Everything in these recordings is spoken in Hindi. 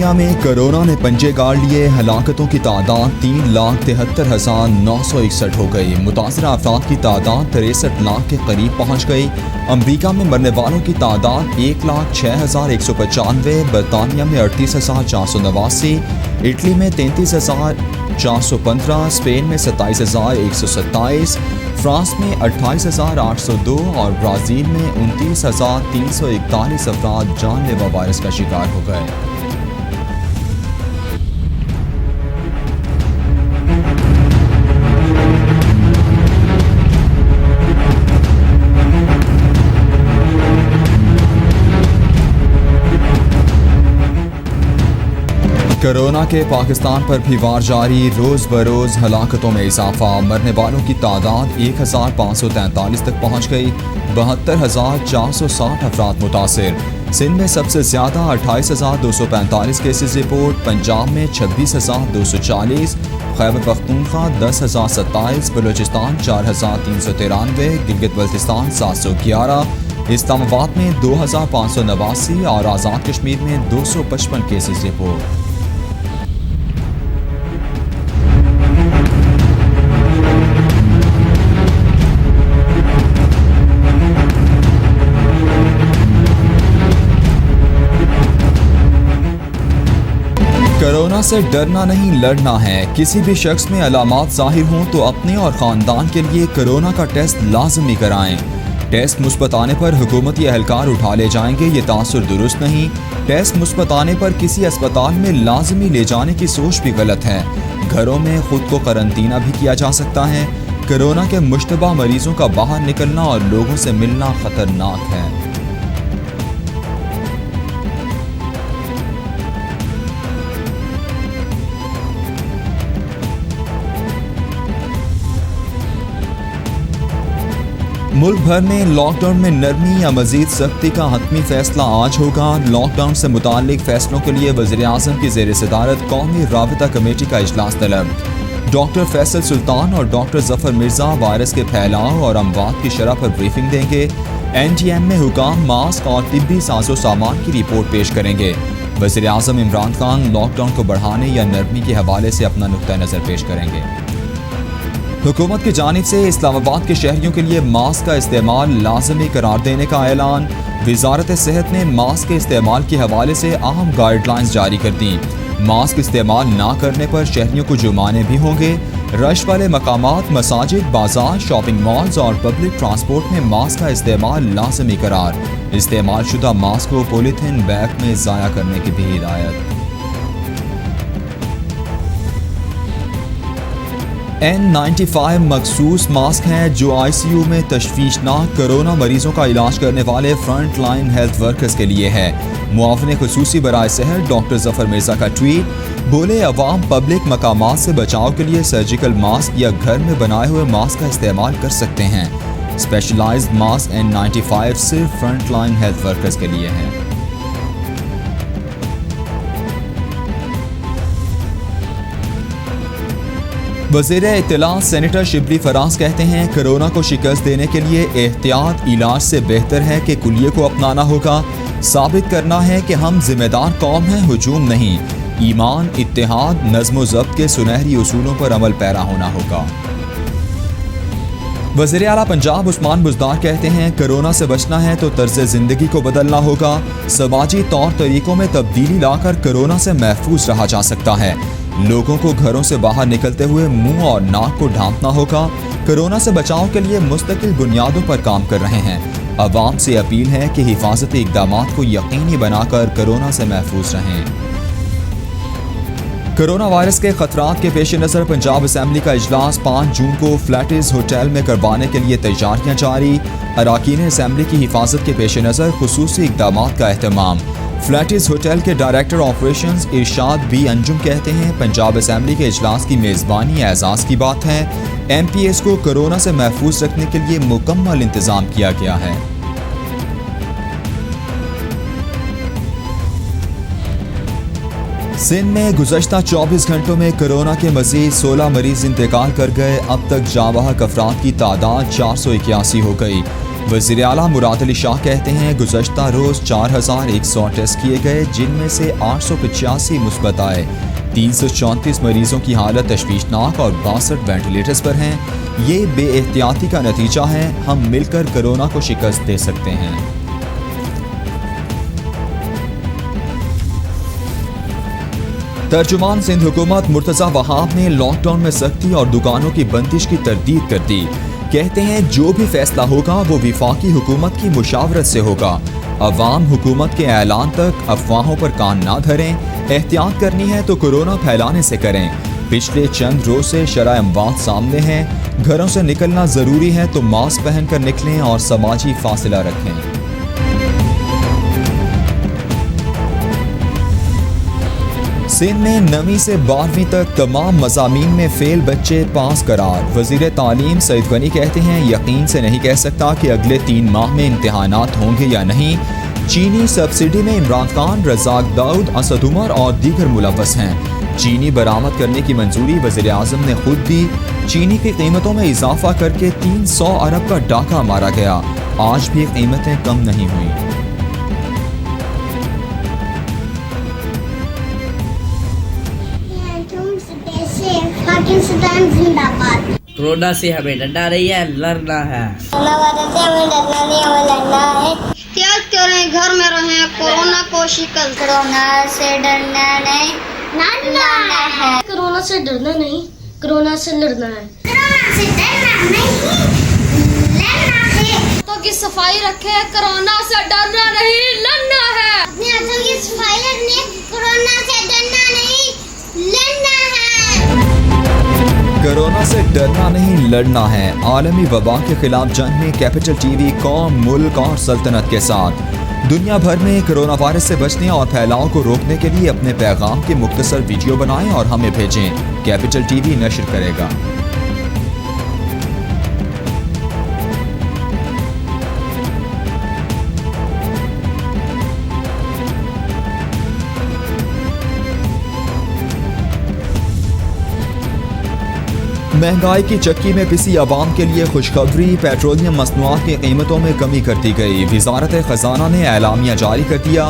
बरतानिया में कोरोना ने पंजे गाड़ लिए। हलाकतों की तादाद 3,73,961 हो गई। मुतासर अफराद की तादाद 63 लाख के करीब पहुँच गई। अमरीका में मरने वालों की तादाद 1,06,195, बरतानिया में 38,489, इटली में 33,415, स्पेन में 27,127, फ्रांस में 28,802 और ब्राज़ील में 29,341 अफराद जानलेवा वायरस का शिकार हो गए। कोरोना के पाकिस्तान पर भी वार जारी। रोज़ बरोज़ हलाकतों में इजाफा। मरने वालों की तादाद 1,543 तक पहुँच गई। 72,460 अफराद मुतासिर। सिंध में सबसे ज़्यादा 28,245 केसेस रिपोर्ट। पंजाब में 26,240, खैबर पख्तूनख्वा 10,027, बलूचिस्तान 4,393, गिलगित बल्तिस्तान 711, इस्लामाबाद में 2,589 और आज़ाद कश्मीर में 255 केसेस रिपोर्ट। कोरोना से डरना नहीं, लड़ना है। किसी भी शख्स में अलामात जाहिर हों तो अपने और ख़ानदान के लिए कोरोना का टेस्ट लाजमी कराएं। टेस्ट मुस्बत आने पर हुकूमती एहलकार उठा ले जाएंगे, ये तासुर दुरुस्त नहीं। टेस्ट मुस्बत आने पर किसी अस्पताल में लाजमी ले जाने की सोच भी गलत है। घरों में खुद को करंतना भी किया जा सकता है। कोरोना के मुश्तबा मरीजों का बाहर निकलना और लोगों से मिलना खतरनाक है। मुल्क भर में लॉकडाउन में नरमी या मजीद सख्ती का हतमी फैसला आज होगा। लॉकडाउन से मुताल्लिक फैसलों के लिए वज़ीर-ए-आज़म की ज़ेर सदारत कौमी राबिता कमेटी का इजलास तलब। डॉक्टर फैसल सुल्तान और डॉक्टर जफर मिर्जा वायरस के फैलाव और अमवात की शरह पर ब्रीफिंग देंगे। NTM में हुकाम मास्क और तिब्बी साजो सामान की रिपोर्ट पेश करेंगे। वज़ीर-ए-आज़म इमरान खान लॉकडाउन को बढ़ाने या नरमी के हवाले से अपना नुक्ता नज़र पेश करेंगे। हुकूमत की जानिब से इस्लामाबाद के शहरियों के लिए मास्क का इस्तेमाल लाजमी करार देने का ऐलान। वजारत सेहत ने मास्क के इस्तेमाल के हवाले से अहम गाइडलाइंस जारी कर दी। मास्क इस्तेमाल ना करने पर शहरियों को जुर्माने भी होंगे। रश वाले मकामात, मसाजिद, बाजार, शॉपिंग मॉल्स और पब्लिक ट्रांसपोर्ट में मास्क का इस्तेमाल लाजमी करार। इस्तेमाल शुदा मास्क को पॉलीथीन बैग में ज़ाया करने की भी हिदायत। N95 मखसूस मास्क हैं जो ICU में तशवीशनाक कोरोना मरीजों का इलाज करने वाले फ्रंट लाइन हेल्थ वर्कर्स के लिए है। मुआविन खुसूसी बराए सेहत डॉक्टर जफर मिर्जा का ट्वीट, बोले अवाम पब्लिक मकामात से बचाव के लिए सर्जिकल मास्क या घर में बनाए हुए मास्क का इस्तेमाल कर सकते हैं। स्पेशलाइज्ड मास्क N95 सिर्फ फ्रंट लाइन हेल्थ वर्कर्स के लिए है। वज़ीर इत्तला सेनेटर शिबली फराज कहते हैं कोरोना को शिकस्त देने के लिए एहतियात इलाज से बेहतर है कि कुलिये को अपनाना होगा। साबित करना है कि हम जिम्मेदार कौम हैं, हुजूम नहीं। ईमान, इत्तेहाद, नज़्म व ज़ब्त के सुनहरी उसूलों पर अमल पैरा होना होगा। वज़ीर आला पंजाब उस्मान बुज़दार कहते हैं कोरोना से बचना है तो तर्ज ज़िंदगी को बदलना होगा। समाजी तौर तरीकों में तब्दीली लाकर कोरोना से महफूज रहा जा सकता है। लोगों को घरों से बाहर निकलते हुए मुंह और नाक को ढांपना होगा। कोरोना से बचाव के लिए मुस्तकिल बुनियादों पर काम कर रहे हैं। अवाम से अपील है कि हिफाजती इक़दामात को यकीनी बनाकर कोरोना से महफूज रहें। कोरोना वायरस के खतरात के पेश नज़र पंजाब असेंबली का इजलास 5 जून को फ्लैटिस होटल में करवाने के लिए तैयारियां जारी। अराकीन असेंबली की हिफाजत के पेश नज़र खुसूसी इक़दामात का एहतमाम। फ्लैटिस होटल के डायरेक्टर ऑपरेशंस इरशाद बी अंजुम कहते हैं पंजाब असेंबली के इजलास की मेज़बानी एजाज़ की बात है। MPs को कोरोना से महफूज रखने के लिए मुकम्मल इंतज़ाम किया गया है। सिंध में गुज़श्ता 24 घंटों में कोरोना के मज़ीद 16 मरीज इंतकाल कर गए। अब तक जाँ बहक अफराद की तादाद 481 हो गई। वज़ीर आला मुराद अली शाह कहते हैं गुज़श्ता रोज़ 4100 टेस्ट किए गए, जिनमें से 885 मुस्बत आए। 334 मरीजों की हालत तशवीशनाक और 62 वेंटिलेटर्स पर हैं। ये बेएहतियाती का नतीजा है। हम मिलकर कोरोना को शिकस्त दे सकते हैं। तर्जुमान सिंध हुकूमत मुर्तज़ा वहाब ने लॉकडाउन में सख्ती और दुकानों की बंदिश की तरदीद कर दी। कहते हैं जो भी फैसला होगा वो विफाकी हुकूमत की मुशावरत से होगा। अवाम हुकूमत के ऐलान तक अफवाहों पर कान ना धरें। एहतियात करनी है तो कोरोना फैलाने से करें। पिछले चंद रोज से शरह अमवात सामने हैं। घरों से निकलना ज़रूरी है तो मास्क पहनकर निकलें और समाजी फासला रखें। सिंध में 9वीं से 12वीं तक तमाम मज़ामीन में फेल बच्चे पास करार। वज़ीर तालीम सईद गनी कहते हैं यकीन से नहीं कह सकता कि अगले 3 माह में इम्तिहानात होंगे या नहीं। चीनी सब्सिडी में इमरान खान, रज़ाक दाऊद, असद उमर और दीगर मुलव्वस हैं। चीनी बरामद करने की मंजूरी वज़ीर आज़म ने खुद दी। चीनी की कीमतों में इजाफा करके 300 अरब का डाका मारा गया। आज भी कीमतें कम नहीं हुई। पाकिस्तान जिंदाबाद। कोरोना से हमें डरना नहीं है, लड़ना है। कोरोना वायरस से हमें डरना नहीं, हमें लड़ना है। एहतियात करें, घर में रहें, कोरोना को शिकस्त। कोरोना से डरना नहीं, लड़ना है। कोरोना से डरना नहीं, कोरोना से लड़ना है। कोरोना से डरना नहीं, लड़ना है। हाथों की सफाई रखें, कोरोना से डरना नहीं, लड़ना है। अपने हाथों की सफाई रखनी है, कोरोना से डरना नहीं, लड़ना है। कोरोना से डरना नहीं, लड़ना है। आलमी वबा के खिलाफ जंग में कैपिटल टीवी कौम, मुल्क और सल्तनत के साथ। दुनिया भर में कोरोना वायरस से बचने और फैलाव को रोकने के लिए अपने पैगाम के मुख्तसर वीडियो बनाएं और हमें भेजें। कैपिटल टीवी नशर करेगा। महंगाई की चक्की में पिसी आवाम के लिए खुशखबरी। पेट्रोलियम मसनूआत की कीमतों में कमी कर दी गई। वजारत खजाना ने एलामिया जारी कर दिया।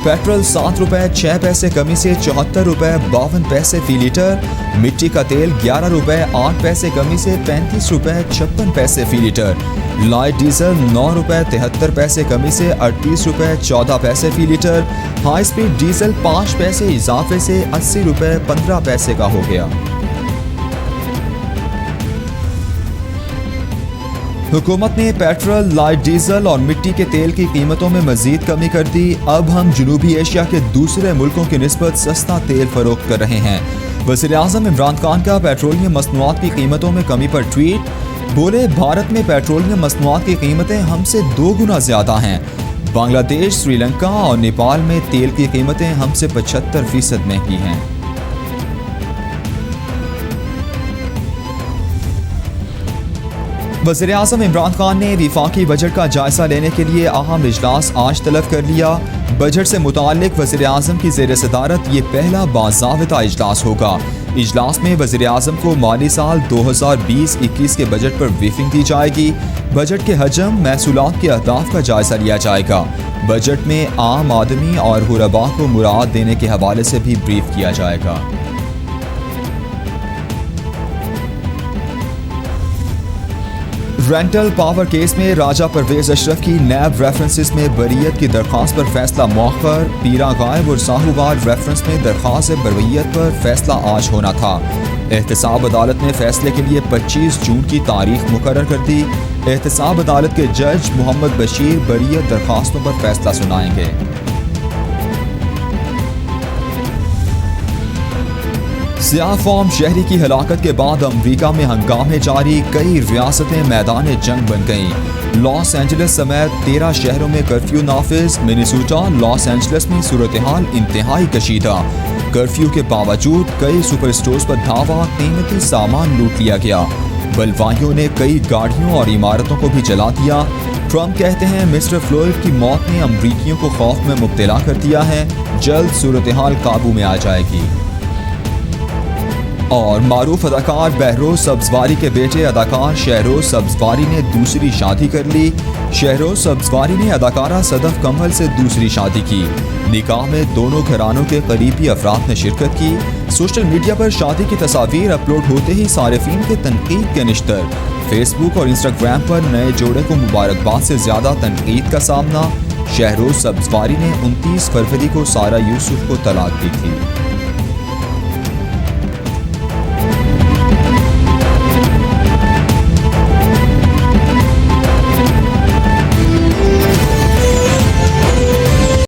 पेट्रोल 7 रुपये 6 पैसे कमी से 74 रुपये 52 पैसे फी लीटर। मिट्टी का तेल 11 रुपये 8 पैसे कमी से 35 रुपये 56 पैसे फी लीटर। लाइट डीजल 9 रुपये 73 पैसे कमी से 38 रुपये 14 पैसे फी लीटर। हाई स्पीड डीजल 5 पैसे इजाफे से 80 रुपये 15 पैसे का हो गया। हुकूमत ने पेट्रोल, लाइट डीजल और मिट्टी के तेल की कीमतों में मजीद कमी कर दी। अब हम जनूबी एशिया के दूसरे मुल्कों की निस्बत सस्ता तेल फरोख्त कर रहे हैं। वज़ीर आज़म इमरान खान का पेट्रोलियम मसनूआत की कीमतों में कमी पर ट्वीट। बोले भारत में पेट्रोलियम मसनूआत की कीमतें हमसे 2 गुना ज़्यादा हैं। बांग्लादेश, श्रीलंका और नेपाल में तेल की कीमतें हमसे 75% महंगी हैं। वज़ीर आज़म इमरान खान ने विफाकी बजट का जायजा लेने के लिए अहम इजलास आज तलब कर लिया। बजट से मुताल्लिक वज़ीर आज़म की ज़ेर सदारत ये पहला बाज़ाबिता इजलास होगा। इजलास में वज़ीर आज़म को माली साल 2020-21 के बजट पर ब्रीफिंग दी जाएगी। बजट के हजम, महसूलात के अहदाफ का जायजा लिया जाएगा। बजट में आम आदमी और गुरबा को मुराद देने के हवाले से भी ब्रीफ किया जाएगा। रेंटल पावर केस में राजा परवेज अशरफ की नैब रेफरेंसेस में बरीयत की दरख्वास्त पर फैसला मौखर। पीरा गायब और साहूवार रेफरेंस में दरख्वास्त बरीयत पर फैसला आज होना था। एहतसाब अदालत ने फैसले के लिए 25 जून की तारीख मुकर्रर कर दी। एहतसाब अदालत के जज मोहम्मद बशीर बरीयत दरख्वास्तों पर फैसला सुनाएंगे। सियाह फॉर्म शहरी की हलाकत के बाद अमरीका में हंगामे जारी। कई रियासतें मैदान जंग बन गईं। लॉस एंजलिस समेत 13 शहरों में कर्फ्यू नाफिज। मिनेसोटा, लॉस एंजलिस में सूरत हाल इंतहाई कशीदा। कर्फ्यू के बावजूद कई सुपर स्टोर्स पर धावा, कीमती सामान लूट लिया गया। बलवाइयों ने कई गाड़ियों और इमारतों को भी जला दिया। ट्रंप कहते हैं मिस्टर फ्लोइड की मौत ने अमरीकियों को खौफ में मुब्तला कर दिया है। जल्द सूरत हाल काबू में आ जाएगी। और मारूफ अदाकार बहरोज सब्जवारी के बेटे अदाकार शहरोज सब्जवारी ने दूसरी शादी कर ली। शहरोज सब्जवारी ने अदाकारा सदफ कमल से दूसरी शादी की। निकाह में दोनों घरानों के करीबी अफराद ने शिरकत की। सोशल मीडिया पर शादी की तस्वीर अपलोड होते ही सारिफीन के तनकीद के निश्तर। फेसबुक और इंस्टाग्राम पर नए जोड़े को मुबारकबाद से ज्यादा तनकीद का सामना। शहरोज सब्जवारी ने 29 फरवरी को सारा यूसुफ को तलाक दी थी।